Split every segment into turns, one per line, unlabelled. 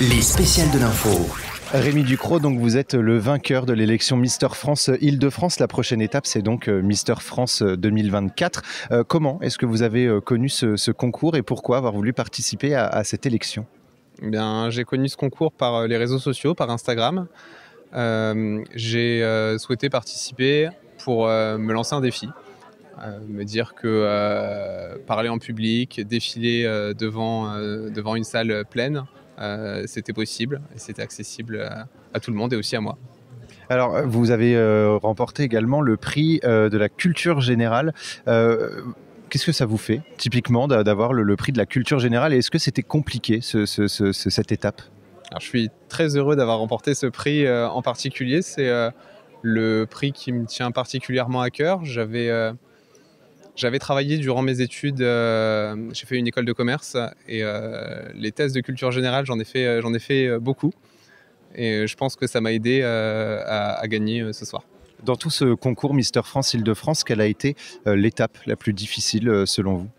Les spéciales de l'info.
Rémi Ducrot, donc vous êtes le vainqueur de l'élection Mister France Île-de-France. La prochaine étape, c'est donc Mister France 2024. Comment est-ce que vous avez connu ce concours et pourquoi avoir voulu participer à cette élection ?
Eh bien, j'ai connu ce concours par les réseaux sociaux, par Instagram. J'ai souhaité participer pour me lancer un défi. Me dire que parler en public, défiler devant une salle pleine, c'était possible et c'était accessible à tout le monde et aussi à moi.
Alors, vous avez remporté également le prix de la culture générale. Qu'est-ce que ça vous fait, typiquement, d'avoir le prix de la culture générale et est-ce que c'était compliqué, cette étape ?
Alors, je suis très heureux d'avoir remporté ce prix en particulier. C'est le prix qui me tient particulièrement à cœur. J'avais travaillé durant mes études, j'ai fait une école de commerce et les tests de culture générale, j'en ai fait beaucoup. Et je pense que ça m'a aidé à gagner ce soir.
Dans tout ce concours Mister France Île-de-France, quelle a été l'étape la plus difficile selon vous ?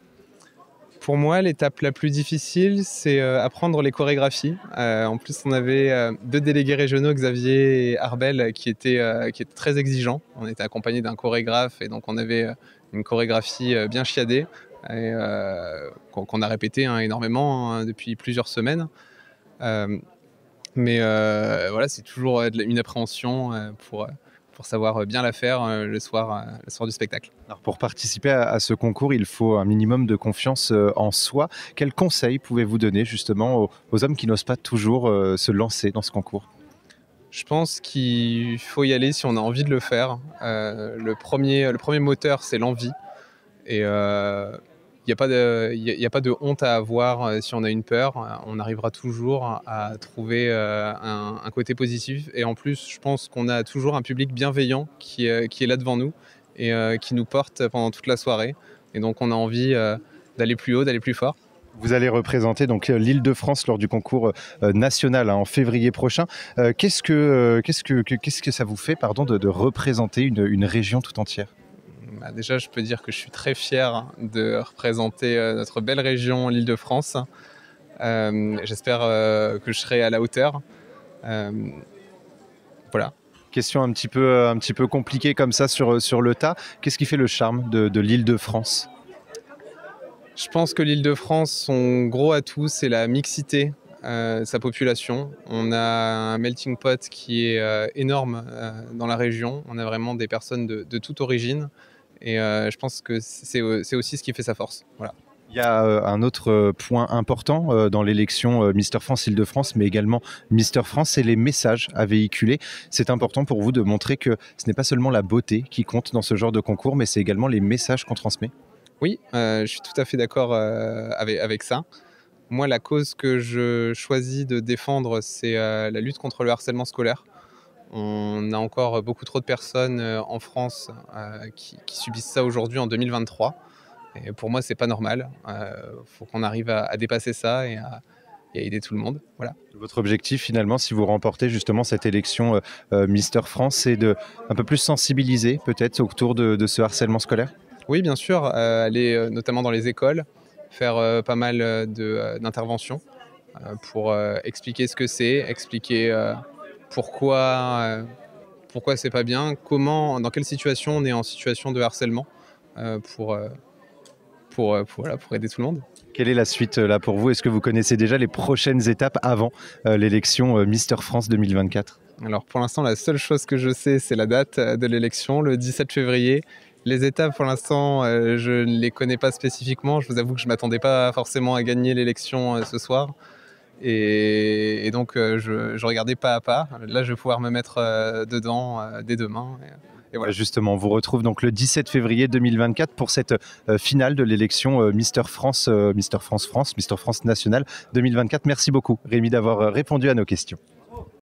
Pour moi, l'étape la plus difficile, c'est apprendre les chorégraphies. En plus, on avait deux délégués régionaux, Xavier et Arbel, qui étaient très exigeants. On était accompagnés d'un chorégraphe et donc on avait une chorégraphie bien chiadée et, qu'on a répété énormément depuis plusieurs semaines. Mais voilà, c'est toujours une appréhension pour savoir bien la faire le soir du spectacle.
Alors pour participer à ce concours, il faut un minimum de confiance en soi. Quels conseils pouvez-vous donner justement aux hommes qui n'osent pas toujours se lancer dans ce concours ?
Je pense qu'il faut y aller si on a envie de le faire. Le premier moteur, c'est l'envie. Et il n'y a pas de honte à avoir si on a une peur. On arrivera toujours à trouver un côté positif. Et en plus, je pense qu'on a toujours un public bienveillant qui est là devant nous et qui nous porte pendant toute la soirée. Et donc, on a envie d'aller plus haut, d'aller plus fort.
Vous allez représenter donc l'Île-de-France lors du concours national en février prochain. Qu'est-ce que ça vous fait de représenter une région tout entière ?
Déjà, je peux dire que je suis très fier de représenter notre belle région, l'Île-de-France. J'espère que je serai à la hauteur. Voilà.
Question un petit peu compliquée comme ça sur le tas. Qu'est-ce qui fait le charme de l'Île-de-France ?
Je pense que l'Île-de-France, son gros atout, c'est la mixité de sa population. On a un melting pot qui est énorme dans la région. On a vraiment des personnes de toute origine. Et je pense que c'est aussi ce qui fait sa force. Voilà.
Il y a un autre point important dans l'élection Mister France Île-de-France, mais également Mister France, c'est les messages à véhiculer. C'est important pour vous de montrer que ce n'est pas seulement la beauté qui compte dans ce genre de concours, mais c'est également les messages qu'on transmet.
Oui, je suis tout à fait d'accord avec ça. Moi, la cause que je choisis de défendre, c'est la lutte contre le harcèlement scolaire. On a encore beaucoup trop de personnes en France qui subissent ça aujourd'hui en 2023. Et pour moi, c'est pas normal. Faut qu'on arrive à dépasser ça et à aider tout le monde. Voilà.
Votre objectif, finalement, si vous remportez justement cette élection Mister France, c'est de un peu plus sensibiliser peut-être autour de ce harcèlement scolaire ?
Oui, bien sûr. Aller notamment dans les écoles, faire pas mal d'interventions pour expliquer ce que c'est, expliquer pourquoi c'est pas bien, dans quelle situation on est en situation de harcèlement pour aider tout le monde.
Quelle est la suite là pour vous ? Est-ce que vous connaissez déjà les prochaines étapes avant l'élection Mister France 2024 ?
Alors pour l'instant, la seule chose que je sais, c'est la date de l'élection, le 17 février. Les étapes, pour l'instant, je ne les connais pas spécifiquement. Je vous avoue que je ne m'attendais pas forcément à gagner l'élection ce soir. Et donc, je regardais pas à pas. Là, je vais pouvoir me mettre dedans dès demain. Et voilà.
Justement, on vous retrouve donc le 17 février 2024 pour cette finale de l'élection Mister France National 2024. Merci beaucoup, Rémi, d'avoir répondu à nos questions.